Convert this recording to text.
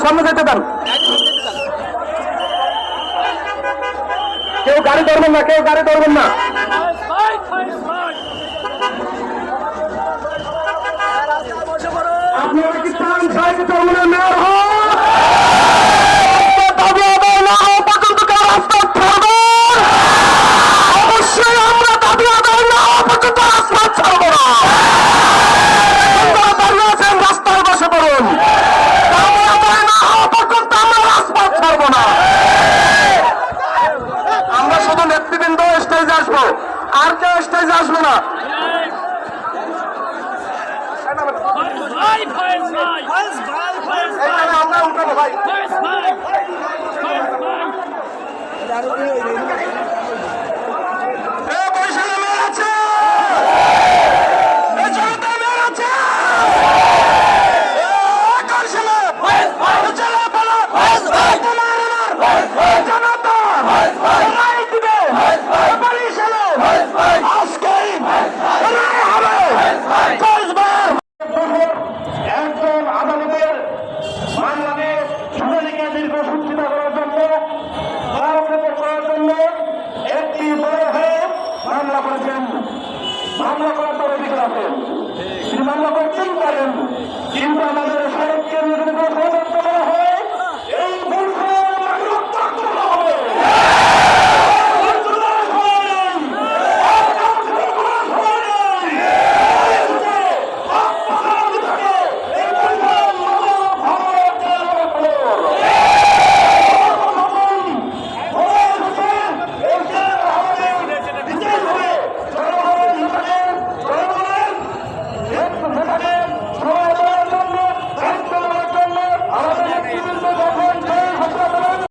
সামনে যেতে দেন। কেউ গাড়ি ধরবেন না, কেউ গাড়ি ধরবেন না। আপনারা কি চান সাহেব চরমনের মেয়র অবশ্যই আমরা দাবি আদায় না পর্যন্ত রাস্তা ছাড়বো না। রাস্তায় বসে পড়ুন, দাবি আদায় না হওয়া পর্যন্ত আমরা রাস্তা ছাড়বো না। আমরা শুধু নেতৃবৃন্দ স্টেজে আসবো, আর কেউ স্টেজে আসবে না। আমরা উঠাবো ভাই। একজন আদালতের মামলাকে শুনানিকে দীর্ঘসূচিত করার জন্য করার জন্য একটি বড় হয়ে মামলা করেছেন। মামলা করার পর অধিকার আছেন, তিনি মামলা করতেই পারেন, কিন্তু আমাদের সড়ককে নির্বাচন